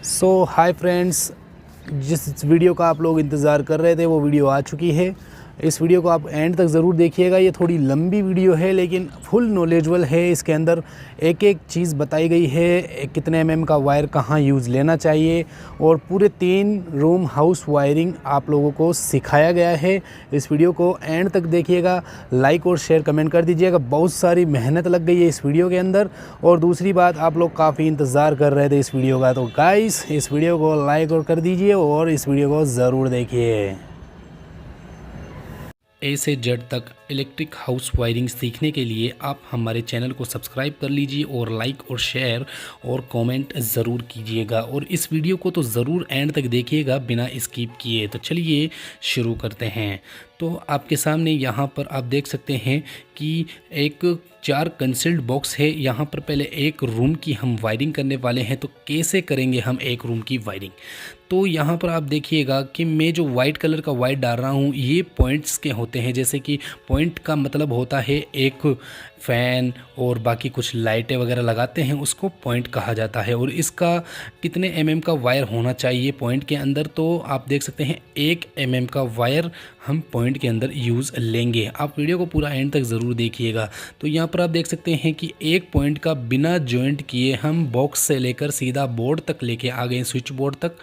Hi friends, जिस video का आप लोग इंतज़ार कर रहे थे वो वीडियो आ चुकी है। इस वीडियो को आप एंड तक ज़रूर देखिएगा। ये थोड़ी लंबी वीडियो है लेकिन फुल नॉलेजबल है। इसके अंदर एक एक चीज़ बताई गई है, कितने एमएम का वायर कहाँ यूज़ लेना चाहिए और पूरे 3 रूम हाउस वायरिंग आप लोगों को सिखाया गया है। इस वीडियो को एंड तक देखिएगा, लाइक और शेयर कमेंट कर दीजिएगा। बहुत सारी मेहनत लग गई है इस वीडियो के अंदर। और दूसरी बात, आप लोग काफ़ी इंतज़ार कर रहे थे इस वीडियो का, तो गाइस इस वीडियो को लाइक और कर दीजिए और इस वीडियो को ज़रूर देखिए। ए से जेड तक इलेक्ट्रिक हाउस वायरिंग सीखने के लिए आप हमारे चैनल को सब्सक्राइब कर लीजिए और लाइक और शेयर और कमेंट ज़रूर कीजिएगा। और इस वीडियो को तो ज़रूर एंड तक देखिएगा बिना स्किप किए। तो चलिए शुरू करते हैं। तो आपके सामने यहाँ पर आप देख सकते हैं कि एक 4 कंसील्ड बॉक्स है। यहाँ पर पहले एक रूम की हम वायरिंग करने वाले हैं। तो कैसे करेंगे हम एक रूम की वायरिंग, तो यहाँ पर आप देखिएगा कि मैं जो वाइट कलर का वायर डाल रहा हूँ ये पॉइंट्स के होते हैं। जैसे कि पॉइंट का मतलब होता है एक फ़ैन और बाकी कुछ लाइटें वगैरह लगाते हैं, उसको पॉइंट कहा जाता है। और इसका कितने एमएम का वायर होना चाहिए पॉइंट के अंदर, तो आप देख सकते हैं 1 एमएम का वायर हम पॉइंट के अंदर यूज़ लेंगे। आप वीडियो को पूरा एंड तक ज़रूर देखिएगा। तो यहाँ पर आप देख सकते हैं कि एक पॉइंट का बिना जॉइंट किए हम बॉक्स से लेकर सीधा बोर्ड तक लेके आ गए, स्विच बोर्ड तक।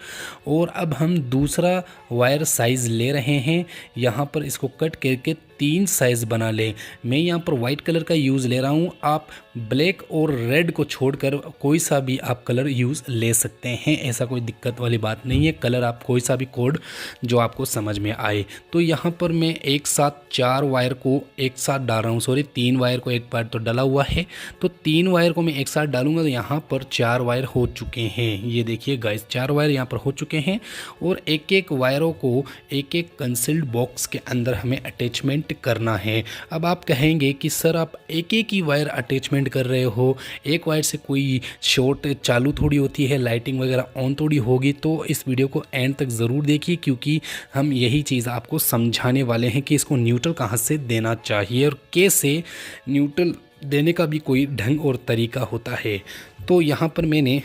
और अब हम दूसरा वायर साइज़ ले रहे हैं। यहाँ पर इसको कट करके 3 साइज़ बना लें। मैं यहाँ पर वाइट कलर का यूज़ ले रहा हूँ। आप ब्लैक और रेड को छोड़कर कोई सा भी आप कलर यूज़ ले सकते हैं, ऐसा कोई दिक्कत वाली बात नहीं है। कलर आप कोई सा भी कोड जो आपको समझ में आए। तो यहाँ पर मैं एक साथ 4 वायर को एक साथ डाल रहा हूँ। सॉरी, 3 वायर को, एक पार्ट तो डला हुआ है, तो 3 वायर को मैं एक साथ डालूंगा। तो यहाँ पर 4 वायर हो चुके हैं। ये देखिए गाइस, 4 वायर यहाँ पर हो चुके हैं। और एक एक वायरों को एक एक कंसील्ड बॉक्स के अंदर हमें अटैचमेंट करना है। अब आप कहेंगे कि सर आप एक एक ही वायर अटैचमेंट कर रहे हो, एक वायर से कोई शॉर्ट चालू थोड़ी होती है, लाइटिंग वगैरह ऑन थोड़ी होगी। तो इस वीडियो को एंड तक ज़रूर देखिए, क्योंकि हम यही चीज़ आपको समझाने वाले हैं कि इसको न्यूट्रल कहाँ से देना चाहिए और कैसे न्यूट्रल देने का भी कोई ढंग और तरीका होता है। तो यहाँ पर मैंने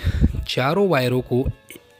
चारों वायरों को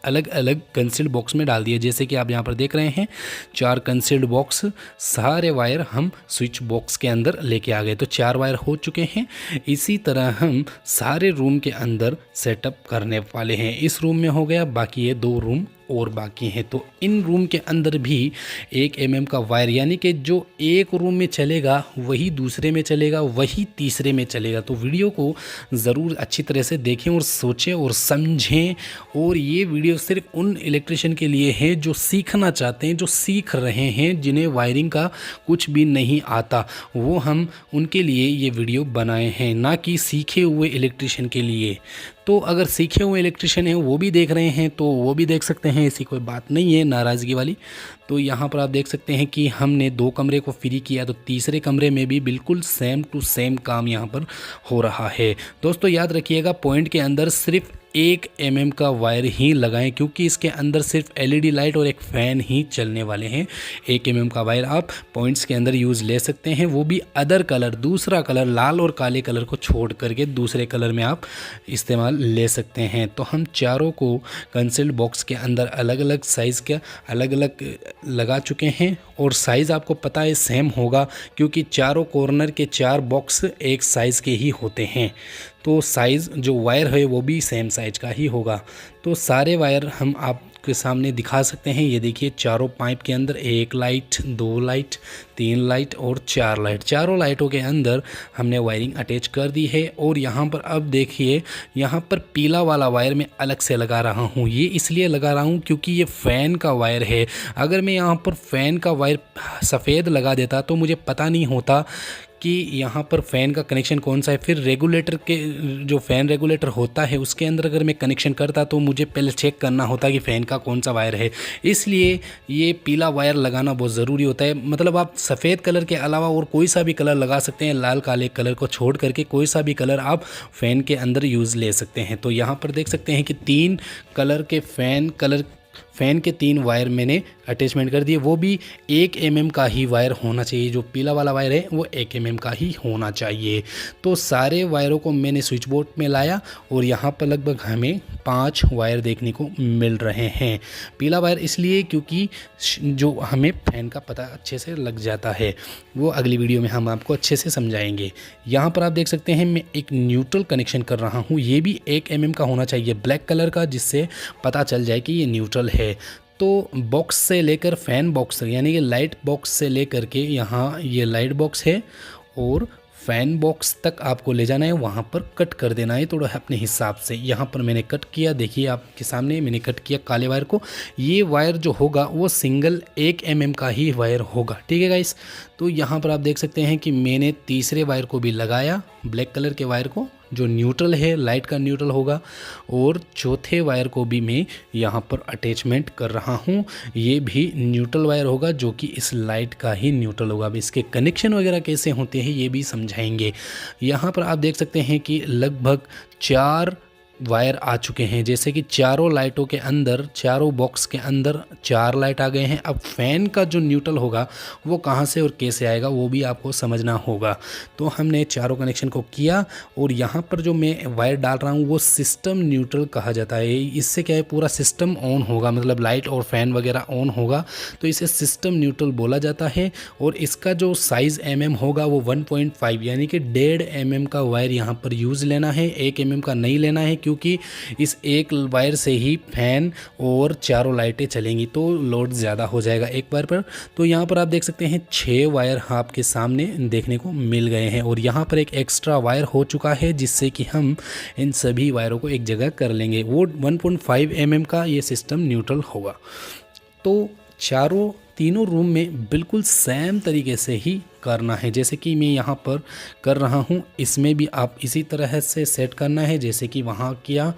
अलग अलग कंसील्ड बॉक्स में डाल दिया। जैसे कि आप यहाँ पर देख रहे हैं 4 कंसील्ड बॉक्स, सारे वायर हम स्विच बॉक्स के अंदर लेके आ गए। तो 4 वायर हो चुके हैं। इसी तरह हम सारे रूम के अंदर सेटअप करने वाले हैं। इस रूम में हो गया, बाकी ये 2 रूम और बाकी हैं। तो इन रूम के अंदर भी 1 एमएम का वायर, यानी कि जो एक रूम में चलेगा वही दूसरे में चलेगा, वही तीसरे में चलेगा। तो वीडियो को ज़रूर अच्छी तरह से देखें और सोचें और समझें। और ये वीडियो सिर्फ उन इलेक्ट्रिशियन के लिए है जो सीखना चाहते हैं, जो सीख रहे हैं, जिन्हें वायरिंग का कुछ भी नहीं आता। वो हम उनके लिए ये वीडियो बनाए हैं, ना कि सीखे हुए इलेक्ट्रिशियन के लिए। तो अगर सीखे हुए इलेक्ट्रिशियन हैं वो भी देख रहे हैं तो वो भी देख सकते हैं, ऐसी कोई बात नहीं है नाराज़गी वाली। तो यहाँ पर आप देख सकते हैं कि हमने 2 कमरे को फ्री किया, तो तीसरे कमरे में भी बिल्कुल सेम टू सेम काम यहाँ पर हो रहा है। दोस्तों याद रखिएगा, पॉइंट के अंदर सिर्फ 1 एमएम का वायर ही लगाएं, क्योंकि इसके अंदर सिर्फ एलईडी लाइट और एक फ़ैन ही चलने वाले हैं। 1 एमएम का वायर आप पॉइंट्स के अंदर यूज़ ले सकते हैं, वो भी अदर कलर, दूसरा कलर, लाल और काले कलर को छोड़ करके दूसरे कलर में आप इस्तेमाल ले सकते हैं। तो हम चारों को कंसील्ड बॉक्स के अंदर अलग अलग साइज़ का अलग अलग लगा चुके हैं। और साइज़ आपको पता है सेम होगा, क्योंकि चारों कॉर्नर के 4 बॉक्स एक साइज़ के ही होते हैं। तो साइज़ जो वायर है वो भी सेम साइज का ही होगा। तो सारे वायर हम आपके सामने दिखा सकते हैं। ये देखिए, चारों पाइप के अंदर 1 लाइट, 2 लाइट, 3 लाइट और 4 लाइट, चारों लाइटों के अंदर हमने वायरिंग अटैच कर दी है। और यहाँ पर अब देखिए, यहाँ पर पीला वाला वायर मैं अलग से लगा रहा हूँ। ये इसलिए लगा रहा हूँ क्योंकि ये फ़ैन का वायर है। अगर मैं यहाँ पर फ़ैन का वायर सफ़ेद लगा देता तो मुझे पता नहीं होता कि यहाँ पर फ़ैन का कनेक्शन कौन सा है। फिर रेगुलेटर के, जो फ़ैन रेगुलेटर होता है उसके अंदर अगर मैं कनेक्शन करता तो मुझे पहले चेक करना होता कि फ़ैन का कौन सा वायर है। इसलिए ये पीला वायर लगाना बहुत ज़रूरी होता है। मतलब आप सफ़ेद कलर के अलावा और कोई सा भी कलर लगा सकते हैं, लाल काले कलर को छोड़ करके कोई सा भी कलर आप फ़ैन के अंदर यूज़ ले सकते हैं। तो यहाँ पर देख सकते हैं कि 3 कलर के फ़ैन कलर फ़ैन के 3 वायर मैंने अटैचमेंट कर दिए, वो भी 1 mm का ही वायर होना चाहिए। जो पीला वाला वायर है वो 1 mm का ही होना चाहिए। तो सारे वायरों को मैंने स्विच बोर्ड में लाया और यहाँ पर लगभग हमें 5 वायर देखने को मिल रहे हैं। पीला वायर इसलिए क्योंकि जो हमें फ़ैन का पता अच्छे से लग जाता है, वो अगली वीडियो में हम आपको अच्छे से समझाएंगे। यहाँ पर आप देख सकते हैं मैं एक न्यूट्रल कनेक्शन कर रहा हूँ, ये भी 1 mm का होना चाहिए ब्लैक कलर का, जिससे पता चल जाए कि ये न्यूट्रल है। तो बॉक्स से लेकर फ़ैन बॉक्स यानी कि लाइट बॉक्स से लेकर के यहाँ ये लाइट बॉक्स है और फ़ैन बॉक्स तक आपको ले जाना है, वहाँ पर कट कर देना है थोड़ा अपने हिसाब से। यहाँ पर मैंने कट किया, देखिए आपके सामने मैंने कट किया काले वायर को। ये वायर जो होगा वो सिंगल 1 mm का ही वायर होगा, ठीक है गाइस। तो यहाँ पर आप देख सकते हैं कि मैंने तीसरे वायर को भी लगाया, ब्लैक कलर के वायर को जो न्यूट्रल है, लाइट का न्यूट्रल होगा, और चौथे वायर को भी मैं यहाँ पर अटैचमेंट कर रहा हूँ। ये भी न्यूट्रल वायर होगा जो कि इस लाइट का ही न्यूट्रल होगा। अब इसके कनेक्शन वगैरह कैसे होते हैं ये भी समझाएंगे। यहाँ पर आप देख सकते हैं कि लगभग 4 वायर आ चुके हैं, जैसे कि चारों लाइटों के अंदर, चारों बॉक्स के अंदर 4 लाइट आ गए हैं। अब फ़ैन का जो न्यूट्रल होगा वो कहाँ से और कैसे आएगा वो भी आपको समझना होगा। तो हमने चारों कनेक्शन को किया और यहाँ पर जो मैं वायर डाल रहा हूँ वो सिस्टम न्यूट्रल कहा जाता है। इससे क्या है, पूरा सिस्टम ऑन होगा, मतलब लाइट और फ़ैन वगैरह ऑन होगा, तो इसे सिस्टम न्यूट्रल बोला जाता है। और इसका जो साइज़ होगा वो 1.5 यानी कि 1.5 mm का वायर यहाँ पर यूज़ लेना है, 1 mm का नहीं लेना है, क्योंकि इस एक वायर से ही फैन और चारों लाइटें चलेंगी तो लोड ज़्यादा हो जाएगा एक वायर पर। तो यहाँ पर आप देख सकते हैं 6 वायर आपके सामने देखने को मिल गए हैं और यहाँ पर एक एक्स्ट्रा वायर हो चुका है, जिससे कि हम इन सभी वायरों को एक जगह कर लेंगे। वो 1.5 mm का ये सिस्टम न्यूट्रल होगा। तो तीनों रूम में बिल्कुल सेम तरीके से ही करना है, जैसे कि मैं यहाँ पर कर रहा हूँ। इसमें भी आप इसी तरह से सेट करना है जैसे कि वहाँ किया।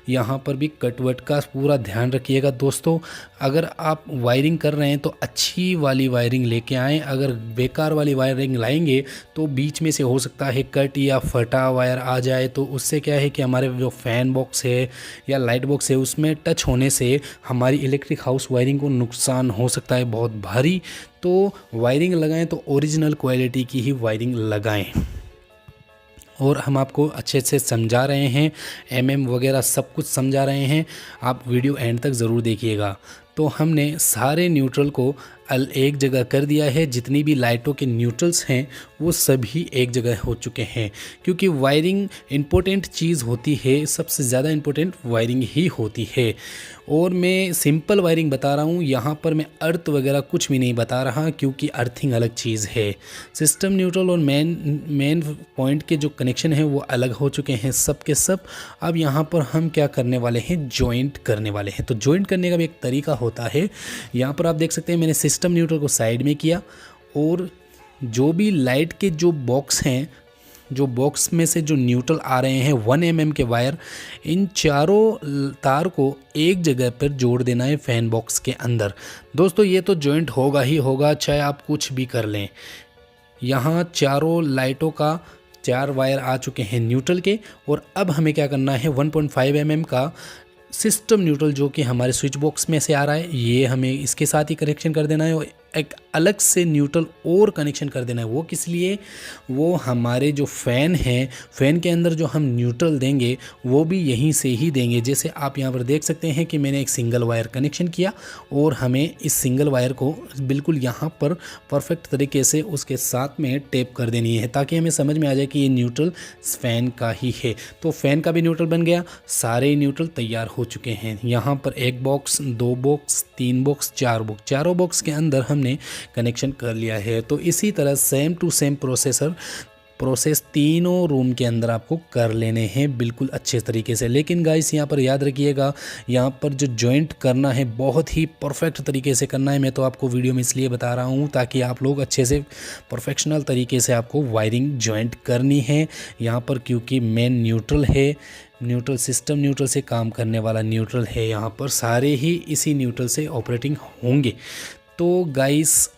यहाँ पर भी कटवट का पूरा ध्यान रखिएगा दोस्तों। अगर आप वायरिंग कर रहे हैं तो अच्छी वाली वायरिंग लेके आएँ। अगर बेकार वाली वायरिंग लाएंगे तो बीच में से हो सकता है कट या फटा वायर आ जाए, तो उससे क्या है कि हमारे जो फ़ैन बॉक्स है या लाइट बॉक्स है उसमें टच होने से हमारी इलेक्ट्रिक हाउस वायरिंग को नुकसान हो सकता है बहुत भारी। तो वायरिंग लगाएं तो ओरिजिनल क्वालिटी की ही वायरिंग लगाएं। और हम आपको अच्छे से समझा रहे हैं, MM वगैरह सब कुछ समझा रहे हैं, आप वीडियो एंड तक ज़रूर देखिएगा। तो हमने सारे न्यूट्रल को एक जगह कर दिया है। जितनी भी लाइटों के न्यूट्रल्स हैं वो सभी एक जगह हो चुके हैं, क्योंकि वायरिंग इम्पोर्टेंट चीज़ होती है, सबसे ज़्यादा इम्पोर्टेंट वायरिंग ही होती है। और मैं सिंपल वायरिंग बता रहा हूँ, यहाँ पर मैं अर्थ वगैरह कुछ भी नहीं बता रहा, क्योंकि अर्थिंग अलग चीज़ है। सिस्टम न्यूट्रल और मेन पॉइंट के जो कनेक्शन हैं वो अलग हो चुके हैं सब के सब। अब यहाँ पर हम क्या करने वाले हैं, जॉइंट करने वाले हैं। तो जॉइंट करने का भी एक तरीका होता है। यहाँ पर आप देख सकते हैं मैंने सिस्टम न्यूट्रल को साइड में किया और जो भी लाइट के जो बॉक्स हैं, जो बॉक्स में से जो न्यूट्रल आ रहे हैं 1 mm के वायर, इन चारों तार को एक जगह पर जोड़ देना है फैन बॉक्स के अंदर। दोस्तों ये तो जॉइंट होगा ही होगा, चाहे आप कुछ भी कर लें। यहाँ चारों लाइटों का 4 वायर आ चुके हैं न्यूट्रल के, और अब हमें क्या करना है, 1.5 mm का सिस्टम न्यूट्रल जो कि हमारे स्विच बॉक्स में से आ रहा है, ये हमें इसके साथ ही कनेक्शन कर देना है। और एक अलग से न्यूट्रल और कनेक्शन कर देना है। वो किस लिए, वो हमारे जो फ़ैन हैं, फ़ैन के अंदर जो हम न्यूट्रल देंगे वो भी यहीं से ही देंगे। जैसे आप यहाँ पर देख सकते हैं कि मैंने एक सिंगल वायर कनेक्शन किया और हमें इस सिंगल वायर को बिल्कुल यहाँ पर परफेक्ट तरीके से उसके साथ में टेप कर देनी है, ताकि हमें समझ में आ जाए कि ये न्यूट्रल फ़ैन का ही है। तो फ़ैन का भी न्यूट्रल बन गया, सारे न्यूट्रल तैयार हो चुके हैं। यहाँ पर 1 बॉक्स, 2 बॉक्स, 3 बॉक्स, 4 बॉक्स, चारों बॉक्स के अंदर हमने कनेक्शन कर लिया है। तो इसी तरह सेम टू सेम प्रोसेस तीनों रूम के अंदर आपको कर लेने हैं बिल्कुल अच्छे तरीके से। लेकिन गाइस यहाँ पर याद रखिएगा, यहाँ पर जो जॉइंट करना है बहुत ही परफेक्ट तरीके से करना है। मैं तो आपको वीडियो में इसलिए बता रहा हूँ ताकि आप लोग अच्छे से प्रोफेशनल तरीके से आपको वायरिंग जॉइंट करनी है यहाँ पर, क्योंकि मेन न्यूट्रल है, न्यूट्रल सिस्टम न्यूट्रल से काम करने वाला न्यूट्रल है। यहाँ पर सारे ही इसी न्यूट्रल से ऑपरेटिंग होंगे। तो गाइस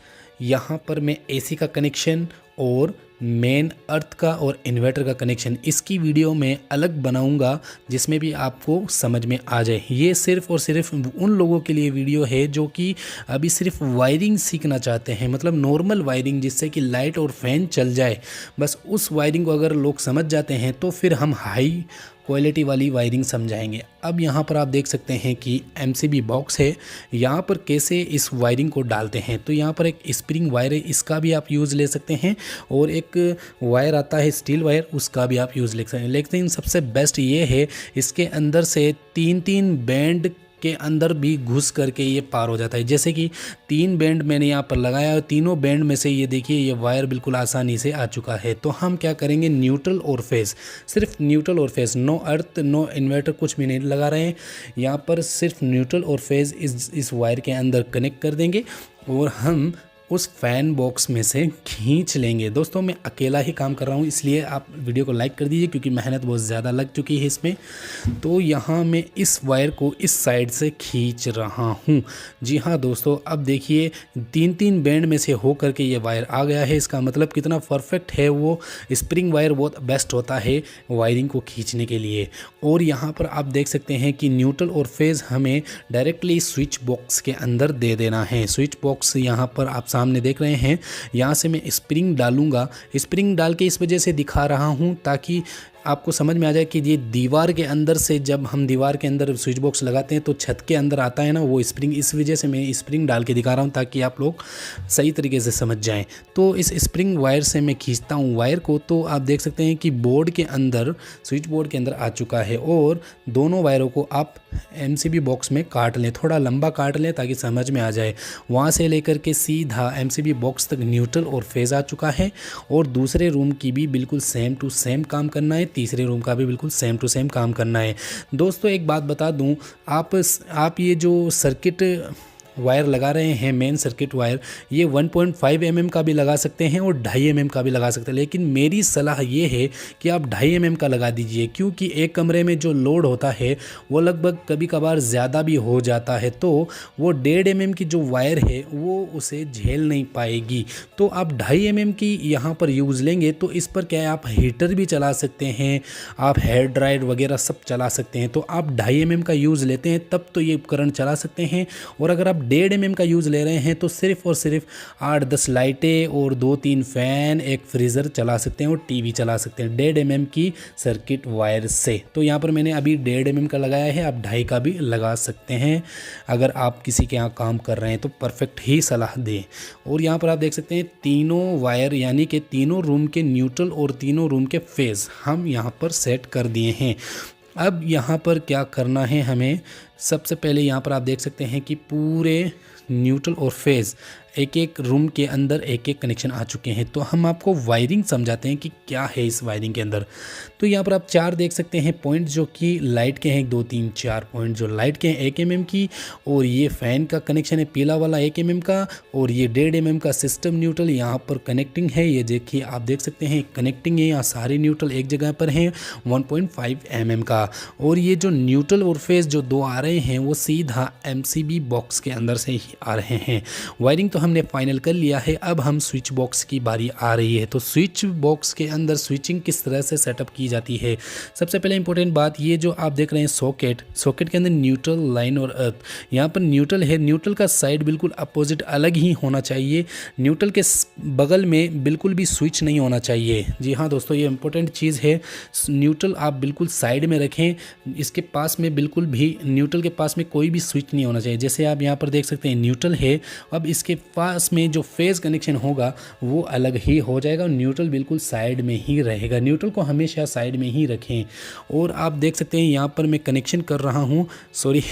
यहाँ पर मैं AC का कनेक्शन और मेन अर्थ का और इन्वर्टर का कनेक्शन, इसकी वीडियो मैं अलग बनाऊंगा जिसमें भी आपको समझ में आ जाए। ये सिर्फ़ और सिर्फ उन लोगों के लिए वीडियो है जो कि अभी सिर्फ वायरिंग सीखना चाहते हैं, मतलब नॉर्मल वायरिंग जिससे कि लाइट और फैन चल जाए। बस उस वायरिंग को अगर लोग समझ जाते हैं तो फिर हम हाई क्वालिटी वाली वायरिंग समझाएंगे। अब यहाँ पर आप देख सकते हैं कि एमसीबी बॉक्स है। यहाँ पर कैसे इस वायरिंग को डालते हैं, तो यहाँ पर एक स्प्रिंग वायर है, इसका भी आप यूज़ ले सकते हैं, और एक वायर आता है स्टील वायर, उसका भी आप यूज़ ले सकते हैं। लेकिन सबसे बेस्ट ये है इसके अंदर से 3-3 बैंड के अंदर भी घुस करके ये पार हो जाता है। जैसे कि 3 बैंड मैंने यहाँ पर लगाया और तीनों बैंड में से ये देखिए ये वायर बिल्कुल आसानी से आ चुका है। तो हम क्या करेंगे, न्यूट्रल और फेस, सिर्फ न्यूट्रल और फेस, नो अर्थ नो इन्वर्टर कुछ भी नहीं लगा रहे हैं। यहाँ पर सिर्फ न्यूट्रल और फेस इस वायर के अंदर कनेक्ट कर देंगे और हम उस फैन बॉक्स में से खींच लेंगे। दोस्तों मैं अकेला ही काम कर रहा हूँ, इसलिए आप वीडियो को लाइक कर दीजिए क्योंकि मेहनत बहुत ज़्यादा लग चुकी है इसमें। तो यहाँ मैं इस वायर को इस साइड से खींच रहा हूँ। जी हाँ दोस्तों, अब देखिए 3-3 बैंड में से हो करके ये वायर आ गया है। इसका मतलब कितना परफेक्ट है, वो स्प्रिंग वायर बहुत बेस्ट होता है वायरिंग को खींचने के लिए। और यहाँ पर आप देख सकते हैं कि न्यूट्रल और फेज़ हमें डायरेक्टली स्विच बॉक्स के अंदर दे देना है। स्विच बॉक्स यहाँ पर आप सामने देख रहे हैं, यहाँ से मैं स्प्रिंग डालूंगा। स्प्रिंग डाल के इस वजह से दिखा रहा हूँ ताकि आपको समझ में आ जाए कि ये दीवार के अंदर से, जब हम दीवार के अंदर स्विच बॉक्स लगाते हैं तो छत के अंदर आता है ना वो स्प्रिंग, इस वजह से मैं स्प्रिंग डाल के दिखा रहा हूँ ताकि आप लोग सही तरीके से समझ जाएं। तो इस स्प्रिंग वायर से मैं खींचता हूँ वायर को, तो आप देख सकते हैं कि बोर्ड के अंदर, स्विच बोर्ड के अंदर आ चुका है। और दोनों वायरों को आप एमसीबी बॉक्स में काट लें, थोड़ा लंबा काट लें ताकि समझ में आ जाए। वहाँ से लेकर के सीधा एमसीबी बॉक्स तक न्यूट्रल और फेज़ आ चुका है। और दूसरे रूम की भी बिल्कुल सेम टू सेम काम करना है, तीसरे रूम का भी बिल्कुल सेम टू सेम काम करना है। दोस्तों एक बात बता दूं, आप ये जो सर्किट वायर लगा रहे हैं, मेन सर्किट वायर, ये 1.5 mm का भी लगा सकते हैं और 2.5 mm का भी लगा सकते हैं। लेकिन मेरी सलाह ये है कि आप 2.5 mm का लगा दीजिए, क्योंकि एक कमरे में जो लोड होता है वो लगभग कभी कभार ज़्यादा भी हो जाता है, तो वो 1.5 mm की जो वायर है वो उसे झेल नहीं पाएगी। तो आप 2.5 mm की यहाँ पर यूज़ लेंगे तो इस पर क्या है, आप हीटर भी चला सकते हैं, आप हेयर ड्रायर वगैरह सब चला सकते हैं। तो आप 2.5 mm का यूज़ लेते हैं तब तो ये उपकरण चला सकते हैं। और अगर आप 1.5 mm का यूज़ ले रहे हैं तो सिर्फ और सिर्फ 8-10 लाइटें और 2-3 फैन, एक फ्रीज़र चला सकते हैं और टीवी चला सकते हैं 1.5 mm की सर्किट वायर से। तो यहाँ पर मैंने अभी 1.5 mm का लगाया है, आप 2.5 का भी लगा सकते हैं अगर आप किसी के यहाँ काम कर रहे हैं तो परफेक्ट ही सलाह दें। और यहाँ पर आप देख सकते हैं तीनों वायर यानी कि तीनों रूम के न्यूट्रल और तीनों रूम के फेज़ हम यहाँ पर सेट कर दिए हैं। अब यहाँ पर क्या करना है हमें, सबसे पहले यहाँ पर आप देख सकते हैं कि पूरे न्यूट्रल और फेज़ एक एक रूम के अंदर एक एक कनेक्शन आ चुके हैं। तो हम आपको वायरिंग समझाते हैं कि क्या है इस वायरिंग के अंदर। तो यहाँ पर आप 4 देख सकते हैं पॉइंट जो कि लाइट के हैं, 1 2 3 4 पॉइंट जो लाइट के हैं 1 mm की, और ये फ़ैन का कनेक्शन है पीला वाला 1 mm का, और ये 1.5 mm का सिस्टम न्यूट्रल यहाँ पर कनेक्टिंग है। ये देखिए आप देख सकते हैं कनेक्टिंग है, यहाँ सारे न्यूट्रल एक जगह पर हैं 1.5 mm का। और ये जो न्यूट्रल और फेज़ जो 2 आ रहे हैं वो सीधा एमसीबी बॉक्स के अंदर से ही आ रहे हैं। वायरिंग तो हमने फाइनल कर लिया है, अब हम स्विच बॉक्स की बारी आ रही है। तो स्विच बॉक्स के अंदर स्विचिंग किस तरह से सेटअप की जाती है, सबसे पहले इंपॉर्टेंट बात, ये जो आप देख रहे हैं सॉकेट के अंदर न्यूट्रल, लाइन और अर्थ, यहाँ पर न्यूट्रल है, न्यूट्रल का साइड बिल्कुल अपोजिट अलग ही होना चाहिए, न्यूट्रल के बगल में बिल्कुल भी स्विच नहीं होना चाहिए। जी हाँ दोस्तों, ये इंपॉर्टेंट चीज़ है, न्यूट्रल आप बिल्कुल साइड में रखें, इसके पास में बिल्कुल भी न्यूट्रल के पास में कोई भी स्विच नहीं होना चाहिए। जैसे आप यहाँ पर देख सकते हैं न्यूट्रल है, अब इसके पास में जो फेज़ कनेक्शन होगा वो अलग ही हो जाएगा, न्यूट्रल बिल्कुल साइड में ही रहेगा। न्यूट्रल को हमेशा साइड में ही रखें। और आप देख सकते हैं यहाँ पर मैं कनेक्शन कर रहा हूँ, सॉरी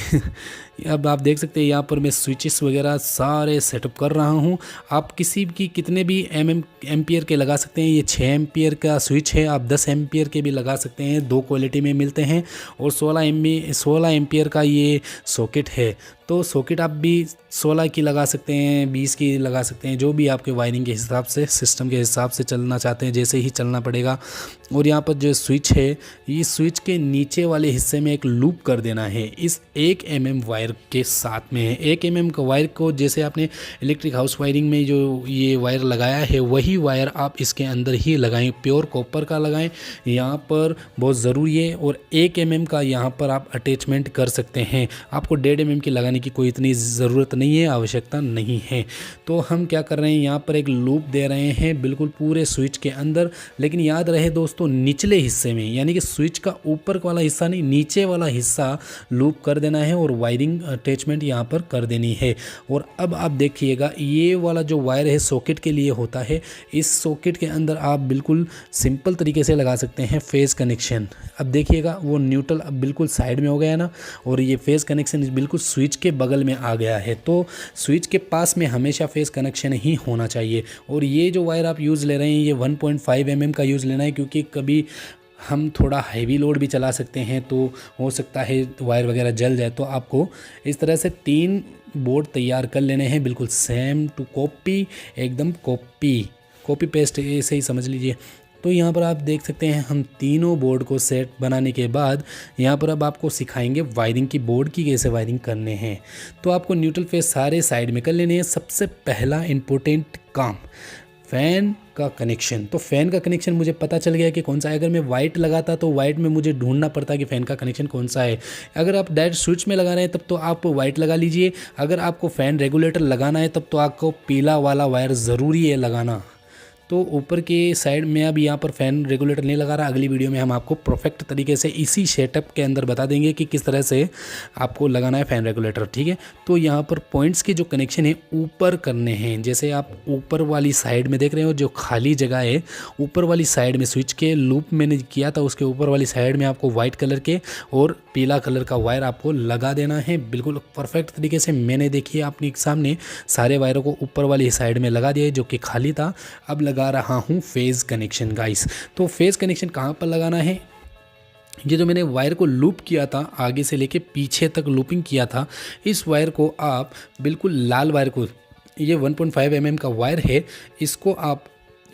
अब आप देख सकते हैं यहाँ पर मैं स्विचेस वगैरह सारे सेटअप कर रहा हूँ। आप किसी की कितने भी एम्पियर के लगा सकते हैं, ये 6 एम्पियर का स्विच है, आप 10 एम्पियर के भी लगा सकते हैं, 2 क्वालिटी में मिलते हैं। और 16 एम्पियर का ये सॉकेट है। तो सॉकेट आप भी 16 की लगा सकते हैं, 20 की लगा सकते हैं, जो भी आपके वायरिंग के हिसाब से, सिस्टम के हिसाब से चलना चाहते हैं जैसे ही चलना पड़ेगा। और यहाँ पर जो स्विच है, ये स्विच के नीचे वाले हिस्से में एक लूप कर देना है इस 1 mm वायर के साथ में है। 1 mm का वायर को जैसे आपने इलेक्ट्रिक हाउस वायरिंग में जो ये वायर लगाया है वही वायर आप इसके अंदर ही लगाएं, प्योर कॉपर का लगाएं, यहाँ पर बहुत ज़रूरी है। और 1 mm का यहाँ पर आप अटैचमेंट कर सकते हैं, आपको 1.5 mm की लगाने की कोई इतनी ज़रूरत नहीं है, आवश्यकता नहीं है। तो हम क्या कर रहे हैं, यहाँ पर एक लूप दे रहे हैं बिल्कुल पूरे स्विच के अंदर। लेकिन याद रहे दोस्तों, निचले हिस्से में, यानी कि स्विच का ऊपर वाला हिस्सा नहीं, नीचे वाला हिस्सा लूप कर देना है और वायरिंग अटैचमेंट यहाँ पर कर देनी है। और अब आप देखिएगा, ये वाला जो वायर है सॉकेट के लिए होता है, इस सॉकेट के अंदर आप बिल्कुल सिंपल तरीके से लगा सकते हैं फेज़ कनेक्शन। अब देखिएगा वो न्यूट्रल अब बिल्कुल साइड में हो गया ना, और ये फेज़ कनेक्शन बिल्कुल स्विच के बगल में आ गया है। तो स्विच के पास में हमेशा फेज़ कनेक्शन ही होना चाहिए। और ये जो वायर आप यूज़ ले रहे हैं, ये 1.5 mm का यूज़ लेना है, क्योंकि कभी हम थोड़ा हैवी लोड भी चला सकते हैं, तो हो सकता है वायर वगैरह जल जाए। तो आपको इस तरह से 3 बोर्ड तैयार कर लेने हैं, बिल्कुल सेम टू कॉपी, एकदम कॉपी पेस्ट ऐसे ही समझ लीजिए। तो यहाँ पर आप देख सकते हैं, हम तीनों बोर्ड को सेट बनाने के बाद यहाँ पर अब आपको सिखाएंगे वायरिंग की, बोर्ड की कैसे वायरिंग करने हैं। तो आपको न्यूट्रल फेस सारे साइड में कर लेने हैं। सबसे पहला इम्पोर्टेंट काम, फ़ैन का कनेक्शन। तो फ़ैन का कनेक्शन मुझे पता चल गया कि कौन सा है। अगर मैं वाइट लगाता तो वाइट में मुझे ढूंढना पड़ता कि फ़ैन का कनेक्शन कौन सा है। अगर आप डायरेक्ट स्विच में लगा रहे हैं तब तो आप वाइट लगा लीजिए। अगर आपको फ़ैन रेगुलेटर लगाना है तब तो आपको पीला वाला वायर ज़रूरी है लगाना। तो ऊपर के साइड में अब यहाँ पर फ़ैन रेगुलेटर नहीं लगा रहा। अगली वीडियो में हम आपको परफेक्ट तरीके से इसी सेटअप के अंदर बता देंगे कि किस तरह से आपको लगाना है फ़ैन रेगुलेटर, ठीक है। तो यहाँ पर पॉइंट्स के जो कनेक्शन है ऊपर करने हैं। जैसे आप ऊपर वाली साइड में देख रहे हो जो खाली जगह है, ऊपर वाली साइड में स्विच के लूप मैंने किया था, उसके ऊपर वाली साइड में आपको वाइट कलर के और पीला कलर का वायर आपको लगा देना है बिल्कुल परफेक्ट तरीके से। मैंने देखिए अपने सामने सारे वायरों को ऊपर वाली साइड में लगा दिया है जो कि खाली था। अब लगा रहा हूं फेज़ कनेक्शन गाइस। तो फेज़ कनेक्शन कहां पर लगाना है, ये जो मैंने वायर को लूप किया था, आगे से लेके पीछे तक लूपिंग किया था, इस वायर को आप बिल्कुल लाल वायर को, ये 1.5 mm का वायर है, इसको आप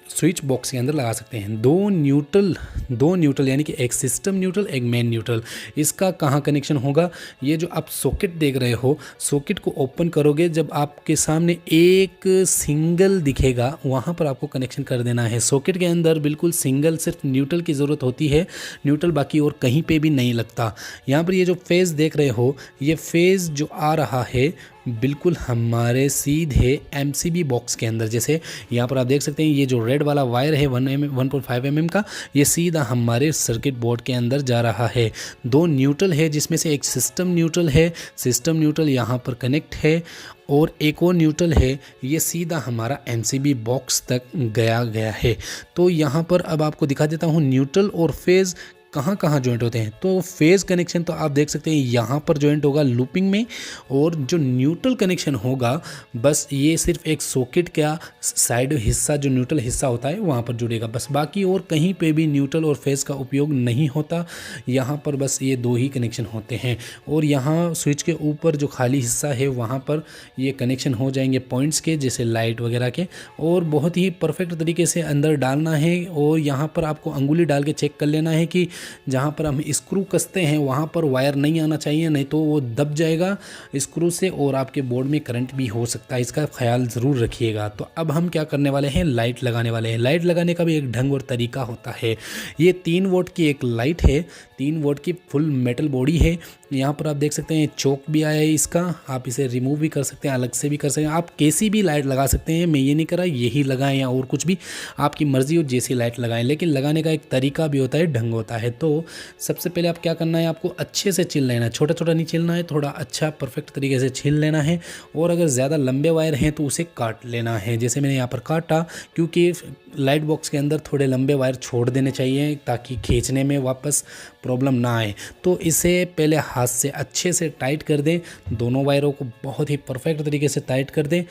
स्विच बॉक्स के अंदर लगा सकते हैं। दो न्यूट्रल यानी कि एक सिस्टम न्यूट्रल, एक मेन न्यूट्रल। इसका कहाँ कनेक्शन होगा, ये जो आप सॉकेट देख रहे हो, सॉकेट को ओपन करोगे जब आपके सामने एक सिंगल दिखेगा वहाँ पर आपको कनेक्शन कर देना है। सॉकेट के अंदर बिल्कुल सिंगल, सिर्फ न्यूट्रल की ज़रूरत होती है, न्यूट्रल बाकी और कहीं पे भी नहीं लगता। यहाँ पर ये जो फेज़ देख रहे हो, ये फेज़ जो आ रहा है बिल्कुल हमारे सीधे MCB बॉक्स के अंदर। जैसे यहाँ पर आप देख सकते हैं, ये जो रेड वाला वायर है 1.5 mm का, ये सीधा हमारे सर्किट बोर्ड के अंदर जा रहा है। 2 न्यूट्रल है जिसमें से एक सिस्टम न्यूट्रल है, सिस्टम न्यूट्रल यहाँ पर कनेक्ट है, और एक और न्यूट्रल है, ये सीधा हमारा MCB बॉक्स तक गया है। तो यहाँ पर अब आपको दिखा देता हूँ न्यूट्रल और फेज़ कहाँ कहाँ ज्वाइंट होते हैं। तो फेज़ कनेक्शन तो आप देख सकते हैं यहाँ पर ज्वाइंट होगा लूपिंग में, और जो न्यूट्रल कनेक्शन होगा बस ये सिर्फ एक सॉकेट का साइड हिस्सा, जो न्यूट्रल हिस्सा होता है वहाँ पर जुड़ेगा बस, बाकी और कहीं पे भी न्यूट्रल और फेज़ का उपयोग नहीं होता। यहाँ पर बस ये 2 ही कनेक्शन होते हैं। और यहाँ स्विच के ऊपर जो खाली हिस्सा है वहाँ पर ये कनेक्शन हो जाएंगे पॉइंट्स के, जैसे लाइट वगैरह के, और बहुत ही परफेक्ट तरीके से अंदर डालना है। और यहाँ पर आपको अंगुली डाल के चेक कर लेना है कि जहाँ पर हम स्क्रू कसते हैं वहाँ पर वायर नहीं आना चाहिए, नहीं तो वो दब जाएगा स्क्रू से और आपके बोर्ड में करंट भी हो सकता है, इसका ख्याल ज़रूर रखिएगा। तो अब हम क्या करने वाले हैं, लाइट लगाने वाले हैं। लाइट लगाने का भी एक ढंग और तरीका होता है। ये 3 वोल्ट की एक लाइट है, 3 वोल्ट की फुल मेटल बॉडी है। यहाँ पर आप देख सकते हैं चौक भी आया है इसका, आप इसे रिमूव भी कर सकते हैं, अलग से भी कर सकते हैं, आप कैसी भी लाइट लगा सकते हैं। मैं ये नहीं कर रहा यही लगाएं या और कुछ भी, आपकी मर्ज़ी हो जैसी लाइट लगाएं, लेकिन लगाने का एक तरीका भी होता है, ढंग होता है। तो सबसे पहले आप क्या करना है, आपको अच्छे से छील लेना है, छोटा छोटा नहीं छीलना है, थोड़ा अच्छा परफेक्ट तरीके से छील लेना है। और अगर ज़्यादा लंबे वायर हैं तो उसे काट लेना है, जैसे मैंने यहाँ पर काटा, क्योंकि लाइट बॉक्स के अंदर थोड़े लंबे वायर छोड़ देने चाहिए ताकि खींचने में वापस प्रॉब्लम ना आए। तो इसे पहले हाथ से अच्छे से टाइट कर दें, दोनों वायरों को बहुत ही परफेक्ट तरीके से टाइट कर दें।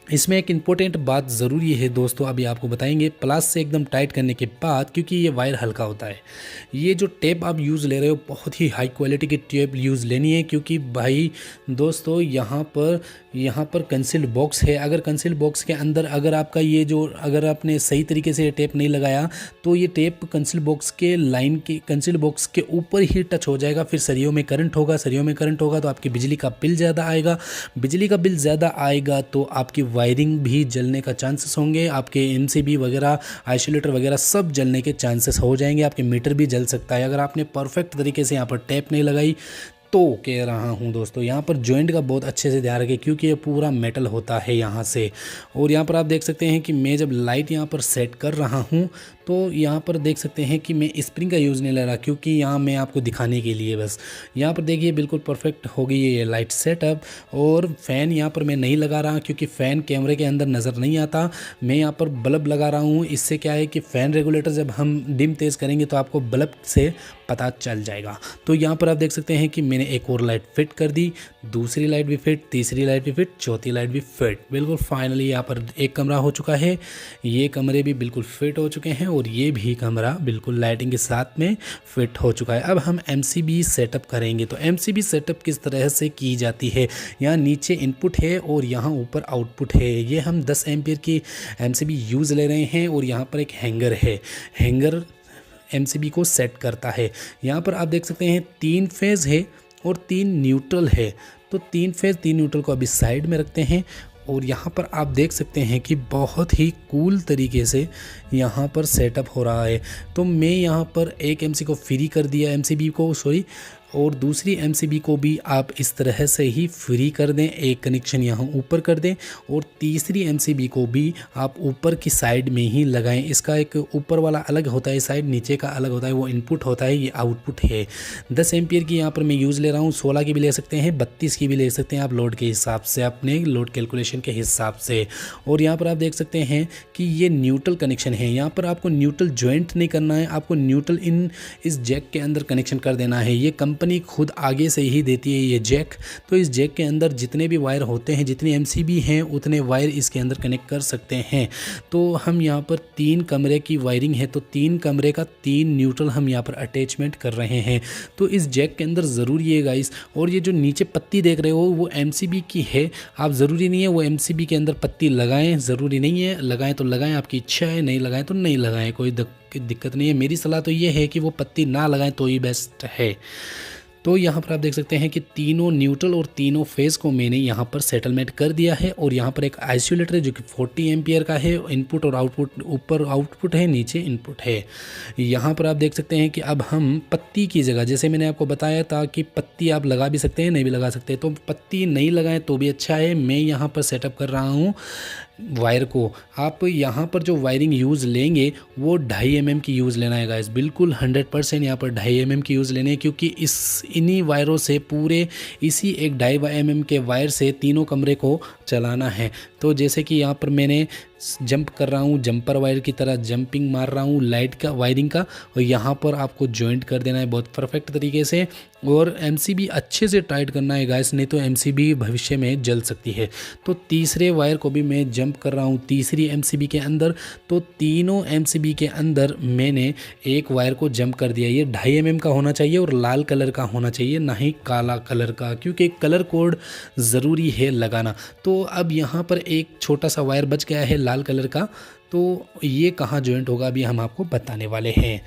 इसमें एक इम्पोर्टेंट बात ज़रूरी है दोस्तों, अभी आपको बताएंगे। प्लस से एकदम टाइट करने के बाद, क्योंकि ये वायर हल्का होता है, ये जो टेप आप यूज़ ले रहे हो बहुत ही हाई क्वालिटी की टेप यूज़ लेनी है, क्योंकि भाई दोस्तों यहाँ पर कंसील्ड बॉक्स है। अगर कंसील्ड बॉक्स के अंदर अगर आपका ये जो, अगर आपने सही तरीके से टेप नहीं लगाया तो ये टेप कंसील्ड बॉक्स के लाइन के, कंसील्ड बॉक्स के ऊपर ही टच हो जाएगा, फिर सरियों में करंट होगा, सरियों में करंट होगा तो आपकी बिजली का बिल ज़्यादा आएगा, बिजली का बिल ज़्यादा आएगा तो आपकी वायरिंग भी जलने का चांसेस होंगे, आपके एमसीबी वगैरह, आइसोलेटर वगैरह सब जलने के चांसेस हो जाएंगे, आपके मीटर भी जल सकता है अगर आपने परफेक्ट तरीके से यहाँ पर टैप नहीं लगाई तो। कह रहा हूँ दोस्तों, यहाँ पर जॉइंट का बहुत अच्छे से ध्यान रखें, क्योंकि ये पूरा मेटल होता है यहाँ से। और यहाँ पर आप देख सकते हैं कि मैं जब लाइट यहाँ पर सेट कर रहा हूँ तो यहाँ पर देख सकते हैं कि मैं स्प्रिंग का यूज़ नहीं ले रहा, क्योंकि यहाँ मैं आपको दिखाने के लिए बस। यहाँ पर देखिए बिल्कुल परफेक्ट हो गई है ये लाइट सेटअप। और फ़ैन यहाँ पर मैं नहीं लगा रहा, क्योंकि फ़ैन कैमरे के अंदर नज़र नहीं आता। मैं यहाँ पर बल्ब लगा रहा हूँ, इससे क्या है कि फ़ैन रेगुलेटर जब हम डिम तेज़ करेंगे तो आपको बल्ब से पता चल जाएगा। तो यहाँ पर आप देख सकते हैं कि मैंने एक और लाइट फिट कर दी, दूसरी लाइट भी फिट, तीसरी लाइट भी फिट, चौथी लाइट भी फिट। बिल्कुल फाइनली यहाँ पर एक कमरा हो चुका है, ये कमरे भी बिल्कुल फिट हो चुके हैं और ये भी कमरा बिल्कुल लाइटिंग के साथ में फिट हो चुका है। अब हम एमसीबी सेटअप करेंगे। तो एमसीबी सेटअप किस तरह से की जाती है, यहाँ नीचे इनपुट है और यहाँ ऊपर आउटपुट है। ये हम 10 एम्पियर की एमसीबी यूज़ ले रहे हैं और यहाँ पर एक हैंगर है, हैंगर एमसीबी को सेट करता है। यहाँ पर आप देख सकते हैं 3 फेज़ है और 3 न्यूट्रल है। तो 3 फेज़ 3 न्यूट्रल को अभी साइड में रखते हैं और यहाँ पर आप देख सकते हैं कि बहुत ही कूल तरीके से यहाँ पर सेटअप हो रहा है। तो मैं यहाँ पर एक एमसी को फ्री कर दिया, एमसीबी को सॉरी, और दूसरी एमसीबी को भी आप इस तरह से ही फ्री कर दें, एक कनेक्शन यहाँ ऊपर कर दें और तीसरी एमसीबी को भी आप ऊपर की साइड में ही लगाएं। इसका एक ऊपर वाला अलग होता है साइड, नीचे का अलग होता है, वो इनपुट होता है, ये आउटपुट है। 10 एम्पियर की यहाँ पर मैं यूज़ ले रहा हूँ, 16 की भी ले सकते हैं, 32 की भी ले सकते हैं आप लोड के हिसाब से, अपने लोड कैलकुलेशन के हिसाब से। और यहाँ पर आप देख सकते हैं कि ये न्यूट्रल कनेक्शन है। यहाँ पर आपको न्यूट्रल ज्वाइंट नहीं करना है, आपको न्यूट्रल इस जैक के अंदर कनेक्शन कर देना है। ये कंपनी खुद आगे से ही देती है ये जैक। तो इस जैक के अंदर जितने भी वायर होते हैं, जितनी एमसीबी हैं उतने वायर इसके अंदर कनेक्ट कर सकते हैं। तो हम यहाँ पर 3 कमरे की वायरिंग है, तो 3 कमरे का 3 न्यूट्रल हम यहाँ पर अटैचमेंट कर रहे हैं। तो इस जैक के अंदर ज़रूरी है गाइस। और ये जो नीचे पत्ती देख रहे हो वो एमसीबी की है, आप ज़रूरी नहीं है वो एमसीबी के अंदर पत्ती लगाएं, ज़रूरी नहीं है, लगाएं तो लगाएं, आपकी इच्छा है, नहीं लगाएं तो नहीं लगाएं, कोई दिक्कत नहीं है। मेरी सलाह तो ये है कि वो पत्ती ना लगाएं तो ही बेस्ट है। तो यहाँ पर आप देख सकते हैं कि तीनों न्यूट्रल और तीनों फेज़ को मैंने यहाँ पर सेटलमेंट कर दिया है। और यहाँ पर एक आइसोलेटर है जो कि 40 एम्पियर का है, इनपुट और आउटपुट, ऊपर आउटपुट है, नीचे इनपुट है। यहाँ पर आप देख सकते हैं कि अब हम पत्ती की जगह, जैसे मैंने आपको बताया था कि पत्ती आप लगा भी सकते हैं, नहीं भी लगा सकते, तो पत्ती नहीं लगाएं तो भी अच्छा है। मैं यहाँ पर सेटअप कर रहा हूँ वायर को। आप यहाँ पर जो वायरिंग यूज़ लेंगे वो 2.5 mm की यूज़ लेना है गाइस, बिल्कुल 100% यहाँ पर 2.5 mm की यूज़ लेने हैं, क्योंकि इन्हीं वायरों से पूरे इसी एक 2.5 mm के वायर से तीनों कमरे को चलाना है। तो जैसे कि यहाँ पर मैंने जंप कर रहा हूँ, जंपर वायर की तरह जंपिंग मार रहा हूँ लाइट का, वायरिंग का, और यहाँ पर आपको जॉइंट कर देना है बहुत परफेक्ट तरीके से। और एमसीबी अच्छे से टाइट करना है गाइस, नहीं तो एमसीबी भविष्य में जल सकती है। तो तीसरे वायर को भी मैं जंप कर रहा हूँ तीसरी एमसीबी के अंदर। तो तीनों एमसीबी के अंदर मैंने एक वायर को जंप कर दिया। ये 2.5 mm का होना चाहिए और लाल कलर का होना चाहिए, ना ही काला कलर का, क्योंकि कलर कोड ज़रूरी है लगाना। तो अब यहाँ पर एक छोटा सा वायर बच गया है लाल कलर का, तो ये कहाँ जॉइंट होगा अभी हम आपको बताने वाले हैं।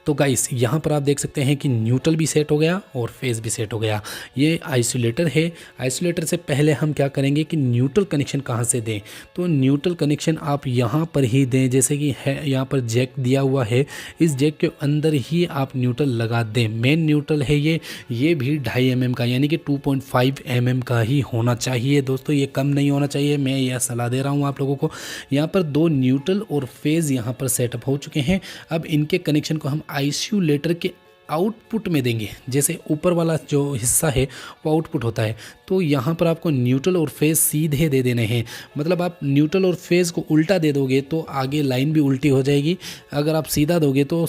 तो गाइस यहाँ पर आप देख सकते हैं कि न्यूट्रल भी सेट हो गया और फेज़ भी सेट हो गया। ये आइसोलेटर है। आइसोलेटर से पहले हम क्या करेंगे कि न्यूट्रल कनेक्शन कहाँ से दें, तो न्यूट्रल कनेक्शन आप यहाँ पर ही दें। जैसे कि है यहाँ पर जैक दिया हुआ है, इस जैक के अंदर ही आप न्यूट्रल लगा दें। मेन न्यूट्रल है ये भी 2.5 mm का, यानी कि 2.5 mm का ही होना चाहिए दोस्तों, ये कम नहीं होना चाहिए। मैं यह सलाह दे रहा हूँ आप लोगों को। यहाँ पर 2 न्यूट्रल और फेज़ यहाँ पर सेटअप हो चुके हैं। अब इनके कनेक्शन को हम आइसोलेटर के आउटपुट में देंगे, जैसे ऊपर वाला जो हिस्सा है वो आउटपुट होता है, तो यहाँ पर आपको न्यूट्रल और फेज़ सीधे दे देने हैं। मतलब आप न्यूट्रल और फेज़ को उल्टा दे दोगे तो आगे लाइन भी उल्टी हो जाएगी, अगर आप सीधा दोगे तो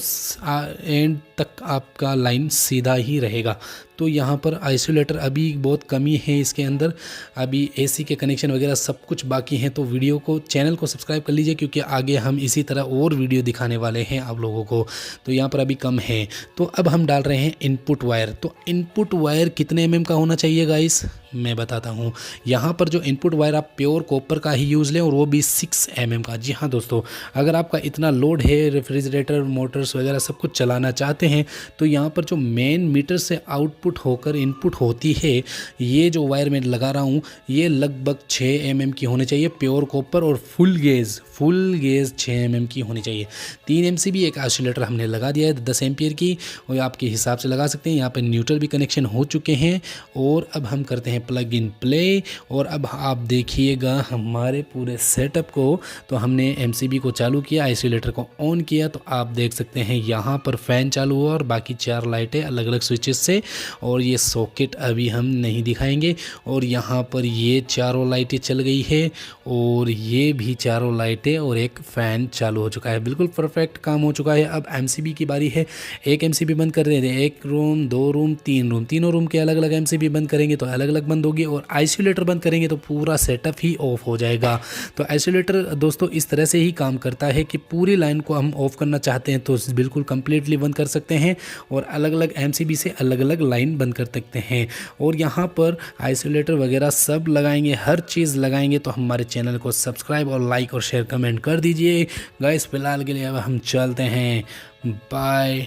एंड तक आपका लाइन सीधा ही रहेगा। तो यहाँ पर आइसोलेटर अभी बहुत कमी है इसके अंदर, अभी एसी के कनेक्शन वगैरह सब कुछ बाकी हैं। तो वीडियो को, चैनल को सब्सक्राइब कर लीजिए, क्योंकि आगे हम इसी तरह और वीडियो दिखाने वाले हैं आप लोगों को। तो यहाँ पर अभी कम है। तो अब हम डाल रहे हैं इनपुट वायर। तो इनपुट वायर कितने mm का होना चाहिए गाइस, मैं बताता हूँ। यहाँ पर जो इनपुट वायर आप प्योर कॉपर का ही यूज़ लें, और वो भी 6 mm का। जी हाँ दोस्तों, अगर आपका इतना लोड है, रेफ्रिजरेटर, मोटर्स वगैरह सब कुछ चलाना चाहते हैं, तो यहाँ पर जो मेन मीटर से आउटपुट होकर इनपुट होती है, ये जो वायर मैं लगा रहा हूँ, ये लगभग 6 mm की होनी चाहिए प्योर कॉपर, और फुल गेज 6 mm की होनी चाहिए। 3 MCB एक आइसोलेटर हमने लगा दिया है 10 एम्पियर की, और आपके हिसाब से लगा सकते हैं। यहाँ पर न्यूट्रल भी कनेक्शन हो चुके हैं, और अब हम करते हैं प्लग इन प्ले। और अब आप देखिएगा हमारे पूरे सेटअप को। तो हमने MCB को चालू किया, आइसोलेटर को ऑन किया, तो आप देख सकते हैं यहाँ पर फ़ैन चालू हुआ और बाकी 4 लाइटें अलग अलग स्विचेस से, और ये सॉकेट अभी हम नहीं दिखाएंगे। और यहाँ पर ये चारों लाइटें चल गई है, और ये भी चारों लाइटें, और एक फ़ैन चालू हो चुका है। बिल्कुल परफेक्ट काम हो चुका है। अब MCB की बारी है। एक MCB बंद कर देते हैं, 1 रूम 2 रूम 3 रूम, तीनों रूम के अलग अलग MCB बंद करेंगे तो अलग अलग बंद होगी, और आइसोलेटर बंद करेंगे तो पूरा सेटअप ही ऑफ हो जाएगा। तो आइसोलेटर दोस्तों इस तरह से ही काम करता है कि पूरी लाइन को हम ऑफ करना चाहते हैं तो बिल्कुल कंप्लीटली बंद कर सकते हैं, और अलग अलग MCB से अलग अलग लाइन बंद कर सकते हैं। और यहाँ पर आइसोलेटर वगैरह सब लगाएंगे, हर चीज़ लगाएंगे। तो हमारे चैनल को सब्सक्राइब और लाइक और शेयर कमेंट कर दीजिए गाइस। फिलहाल के लिए अब हम चलते हैं, बाय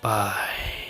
बाय।